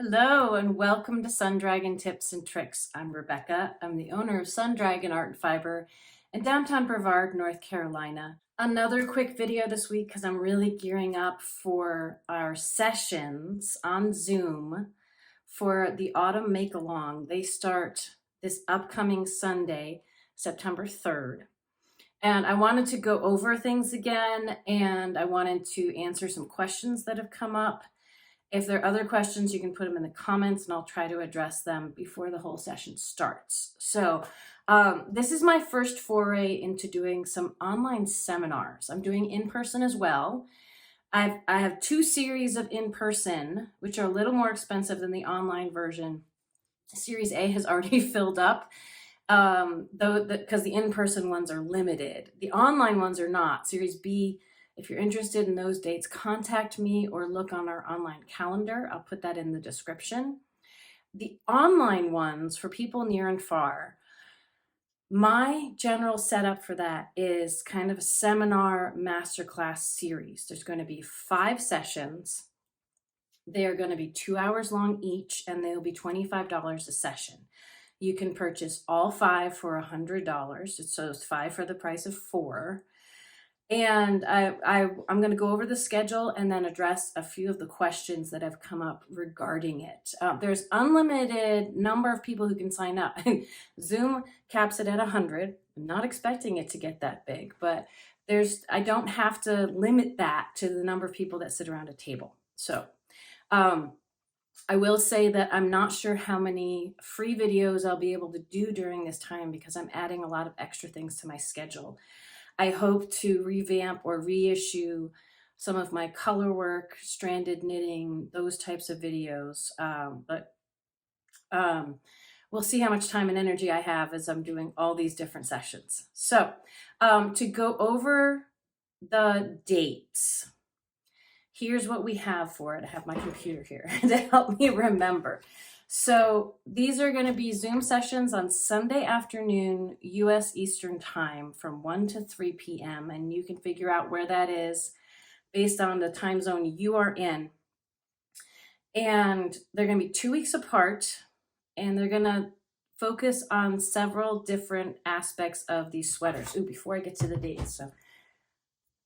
Hello and welcome to Sun Dragon Tips and Tricks. I'm Rebecca. I'm the owner of Sun Dragon Art and Fiber in downtown Brevard, North Carolina. Another quick video this week because I'm really gearing up for our sessions on Zoom for the Autumn Make Along. They start this upcoming Sunday, September 3rd. And I wanted to go over things again, and I wanted to answer some questions that have come up. If there are other questions, you can put them in the comments and I'll try to address them before the whole session starts. So this is my first foray into doing some online seminars. I'm doing in-person as well. I have two series of in-person, which are a little more expensive than the online version. Series A has already filled up, though, because the in-person ones are limited. The online ones are not. Series B, if you're interested in those dates, contact me or look on our online calendar. I'll put that in the description. The online ones for people near and far, my general setup for that is kind of a seminar masterclass series. There's going to be 5 sessions. They're going to be 2 hours long each, and they'll be $25 a session. You can purchase all 5 for $100. So it's 5 for the price of 4. And I'm going to go over the schedule and then address a few of the questions that have come up regarding it. There's unlimited number of people who can sign up. Zoom caps it at 100. I'm not expecting it to get that big, but I don't have to limit that to the number of people that sit around a table. So I will say that I'm not sure how many free videos I'll be able to do during this time because I'm adding a lot of extra things to my schedule. I hope to revamp or reissue some of my color work, stranded knitting, those types of videos. But we'll see how much time and energy I have as I'm doing all these different sessions. So to go over the dates, here's what we have for it. I have my computer here to help me remember. So these are going to be Zoom sessions on Sunday afternoon, US Eastern Time from 1 to 3 p.m. And you can figure out where that is based on the time zone you are in. And they're going to be 2 weeks apart, and they're going to focus on several different aspects of these sweaters. Ooh, before I get to the dates, so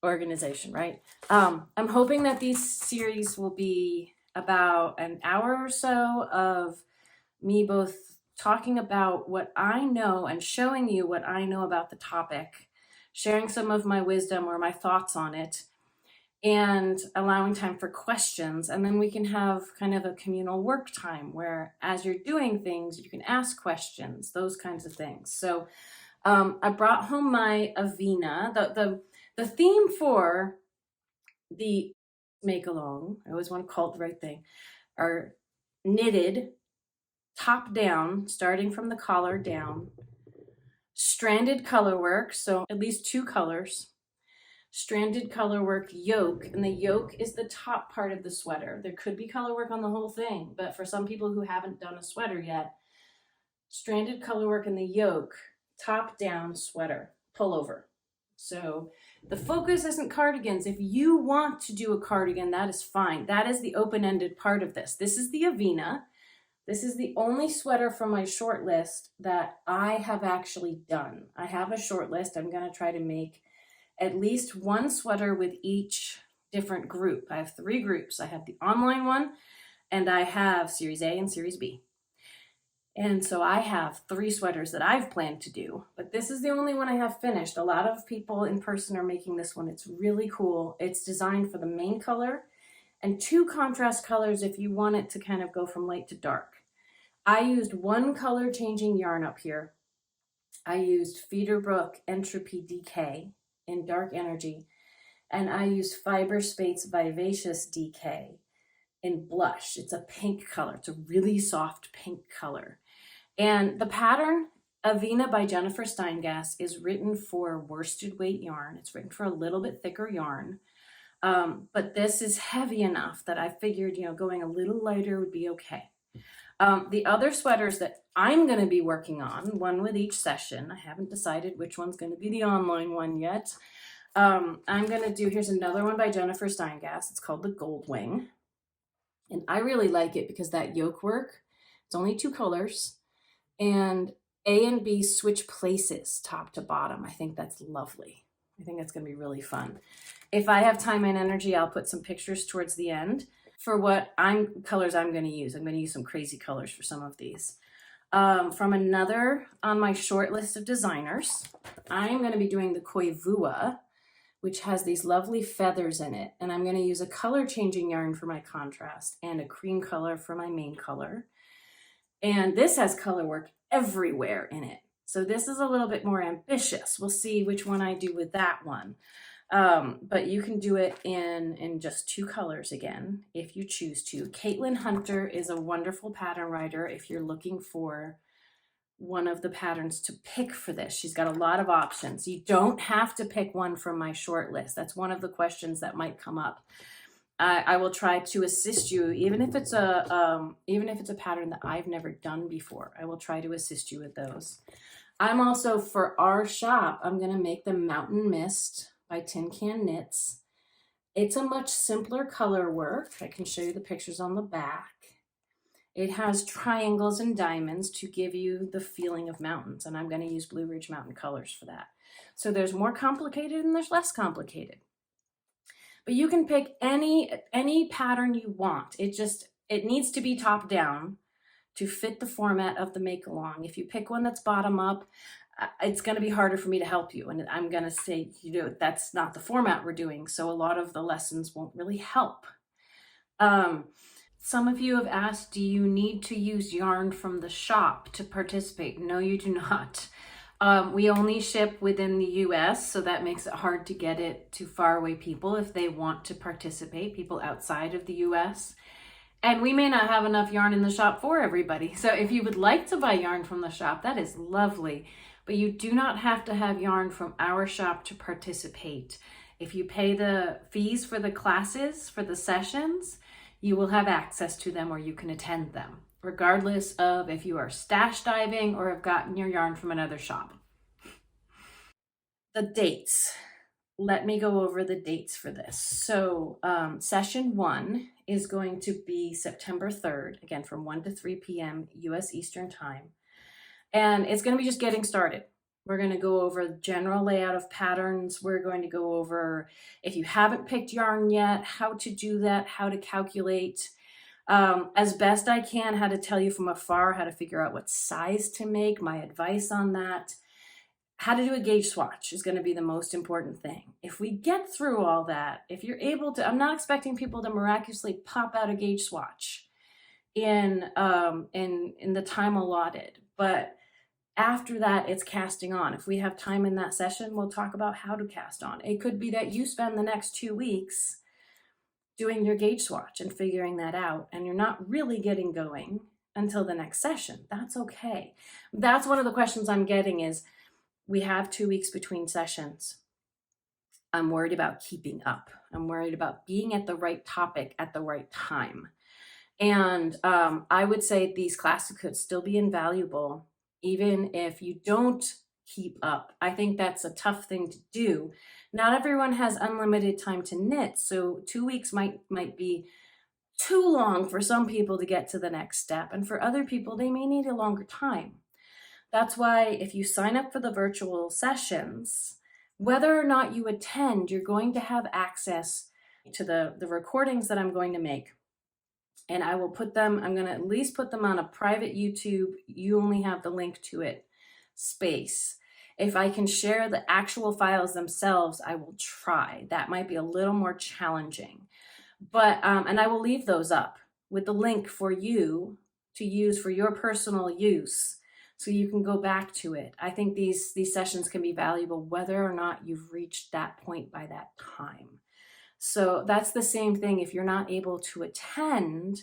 organization, right? I'm hoping that these series will be about an hour or so of me both talking about what I know and showing you what I know about the topic, sharing some of my wisdom or my thoughts on it, and allowing time for questions. And then we can have kind of a communal work time where as you're doing things, you can ask questions, those kinds of things. So I brought home my Aina. The theme for the make along, I always want to call it the right thing, are knitted, top down, starting from the collar down, stranded color work, so at least 2 colors, stranded color work yoke, and the yoke is the top part of the sweater. There could be color work on the whole thing, but for some people who haven't done a sweater yet, stranded color work in the yoke, top down sweater, pullover. So the focus isn't cardigans. If you want to do a cardigan, that is fine. That is the open-ended part of this. This is the Aina. This is the only sweater from my short list that I have actually done. I have a short list. I'm going to try to make at least 1 sweater with each different group. I have 3 groups. I have the online one, and I have Series A and Series B. And so I have 3 sweaters that I've planned to do, but this is the only one I have finished. A lot of people in person are making this one. It's really cool. It's designed for the main color and 2 contrast colors if you want it to kind of go from light to dark. I used 1 color changing yarn up here. I used Feederbrook Entropy DK in Dark Energy, and I used Fiber Space Vivacious DK in Blush. It's a pink color. It's a really soft pink color. And the pattern, Aina by Jennifer Steingass, is written for worsted weight yarn. It's written for a little bit thicker yarn. But this is heavy enough that I figured, going a little lighter would be okay. The other sweaters that I'm going to be working on, 1 with each session, I haven't decided which one's going to be the online one yet. I'm going to do, here's another one by Jennifer Steingass. It's called the Gold Wing. And I really like it because that yoke work, it's only 2 colors, and A and B switch places top to bottom. I think that's lovely. I think that's going to be really fun. If I have time and energy, I'll put some pictures towards the end for what colors I'm going to use. I'm going to use some crazy colors for some of these. From another on my short list of designers, I'm going to be doing the Koivua, which has these lovely feathers in it. And I'm going to use a color changing yarn for my contrast and a cream color for my main color. And this has color work everywhere in it. So this is a little bit more ambitious. We'll see which one I do with that one. But you can do it in just 2 colors again, if you choose to. Caitlin Hunter is a wonderful pattern writer if you're looking for one of the patterns to pick for this. She's got a lot of options. You don't have to pick one from my short list. That's one of the questions that might come up. I will try to assist you, even if it's a pattern that I've never done before. I will try to assist you with those. I'm also, for our shop, I'm going to make the Mountain Mist by Tin Can Knits. It's a much simpler color work. I can show you the pictures on the back. It has triangles and diamonds to give you the feeling of mountains, and I'm going to use Blue Ridge Mountain colors for that. So there's more complicated and there's less complicated. But you can pick any pattern you want. It needs to be top down to fit the format of the make along. If you pick one that's bottom up, it's going to be harder for me to help you. And I'm going to say, that's not the format we're doing. So a lot of the lessons won't really help. Some of you have asked, do you need to use yarn from the shop to participate? No, you do not. We only ship within the US, so that makes it hard to get it to faraway people if they want to participate, people outside of the US. And we may not have enough yarn in the shop for everybody. So if you would like to buy yarn from the shop, that is lovely. But you do not have to have yarn from our shop to participate. If you pay the fees for the classes, for the sessions, you will have access to them or you can attend them, regardless of if you are stash diving or have gotten your yarn from another shop. The dates. Let me go over the dates for this. So session 1 is going to be September 3rd, again from 1 to 3 p.m. US Eastern Time. And it's going to be just getting started. We're going to go over the general layout of patterns. We're going to go over, if you haven't picked yarn yet, how to do that, how to calculate, as best I can, how to tell you from afar, how to figure out what size to make, my advice on that. How to do a gauge swatch is going to be the most important thing. If we get through all that, if you're able to, I'm not expecting people to miraculously pop out a gauge swatch in the time allotted, but after that, it's casting on. If we have time in that session, we'll talk about how to cast on. It could be that you spend the next 2 weeks doing your gauge swatch and figuring that out, and you're not really getting going until the next session. That's okay. That's one of the questions I'm getting is, we have 2 weeks between sessions. I'm worried about keeping up. I'm worried about being at the right topic at the right time. And I would say these classes could still be invaluable even if you don't keep up. I think that's a tough thing to do. Not everyone has unlimited time to knit, so 2 weeks might be too long for some people to get to the next step, and for other people, they may need a longer time. That's why if you sign up for the virtual sessions, whether or not you attend, you're going to have access to the recordings that I'm going to make. And I will put them, I'm going to at least put them on a private YouTube, you only have the link to it, space. If I can share the actual files themselves, I will try. That might be a little more challenging. But, and I will leave those up with the link for you to use for your personal use, so you can go back to it. I think these sessions can be valuable whether or not you've reached that point by that time. So that's the same thing if you're not able to attend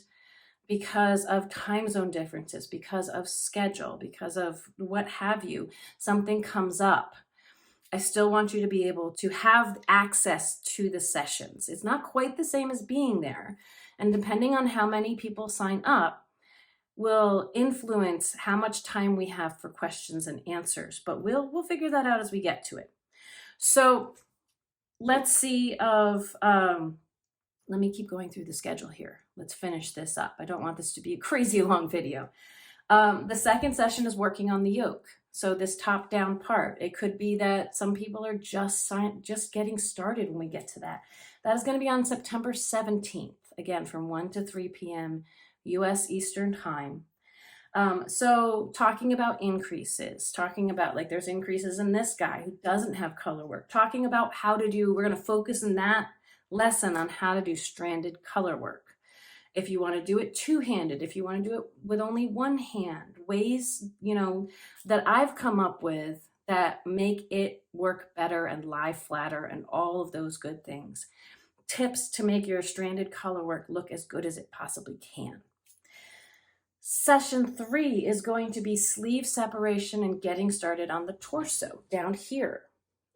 because of time zone differences, because of schedule, because of what have you, something comes up. I still want you to be able to have access to the sessions. It's not quite the same as being there. And depending on how many people sign up, will influence how much time we have for questions and answers, but we'll figure that out as we get to it. So let's see let me keep going through the schedule here. let's finish this up. I don't want this to be a crazy long video. The second session is working on the yoke. So this top down part, it could be that some people are just getting started when we get to that. That is going to be on September 17th, again, from 1 to 3 p.m. US Eastern Time. So talking about increases, talking about like there's increases in this guy who doesn't have color work, talking about how to do, we're going to focus in that lesson on how to do stranded color work. If you want to do it two-handed, if you want to do it with only one hand, ways, you know, that I've come up with that make it work better and lie flatter and all of those good things. Tips to make your stranded color work look as good as it possibly can. Session 3 is going to be sleeve separation and getting started on the torso down here.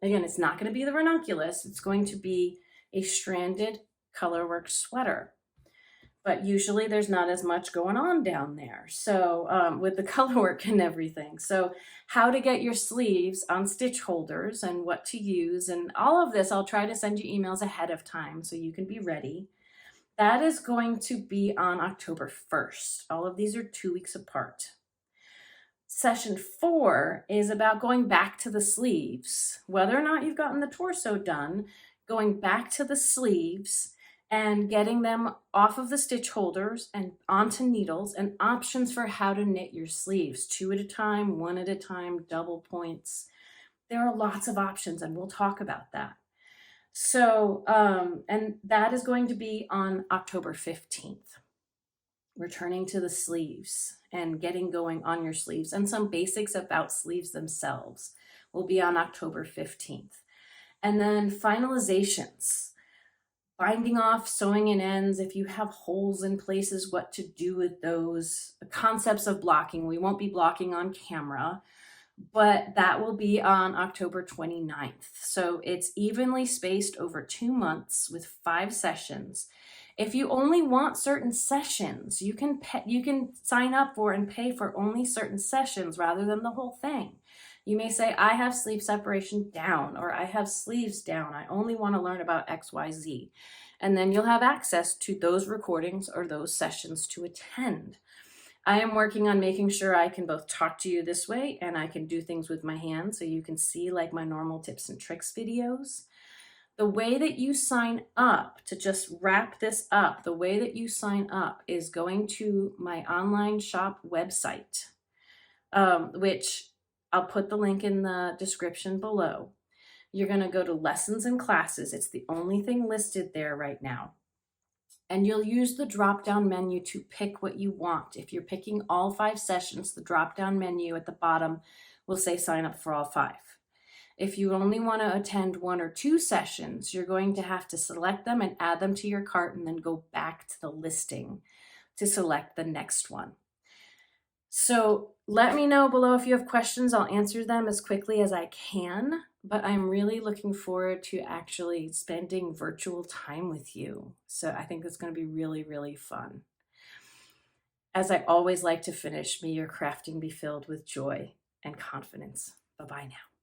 Again, it's not going to be the ranunculus. It's going to be a stranded colorwork sweater. But usually there's not as much going on down there. So with the color work and everything. So how to get your sleeves on stitch holders and what to use and all of this, I'll try to send you emails ahead of time so you can be ready. That is going to be on October 1st. All of these are 2 weeks apart. Session 4 is about going back to the sleeves. Whether or not you've gotten the torso done, going back to the sleeves and getting them off of the stitch holders and onto needles and options for how to knit your sleeves, 2 at a time, 1 at a time, double points. There are lots of options and we'll talk about that. So, and that is going to be on October 15th. Returning to the sleeves and getting going on your sleeves and some basics about sleeves themselves will be on October 15th. And then finalizations. Binding off, sewing in ends, if you have holes in places, what to do with those. The concepts of blocking, we won't be blocking on camera, but that will be on October 29th. So it's evenly spaced over 2 months with 5 sessions. If you only want certain sessions, you can sign up for and pay for only certain sessions rather than the whole thing. You may say, I have sleeve separation down, or I have sleeves down. I only want to learn about XYZ. And then you'll have access to those recordings or those sessions to attend. I am working on making sure I can both talk to you this way and I can do things with my hands so you can see like my normal tips and tricks videos. The way that you sign up, to just wrap this up, the way that you sign up is going to my online shop website, which I'll put the link in the description below. You're going to go to lessons and classes. It's the only thing listed there right now. And you'll use the drop-down menu to pick what you want. If you're picking all 5 sessions, the drop-down menu at the bottom will say sign up for all 5. If you only want to attend 1 or 2 sessions, you're going to have to select them and add them to your cart and then go back to the listing to select the next one. So let me know below if you have questions. I'll answer them as quickly as I can, but I'm really looking forward to actually spending virtual time with you. So I think it's going to be really, really fun. As I always like to finish, may your crafting be filled with joy and confidence. Bye-bye now.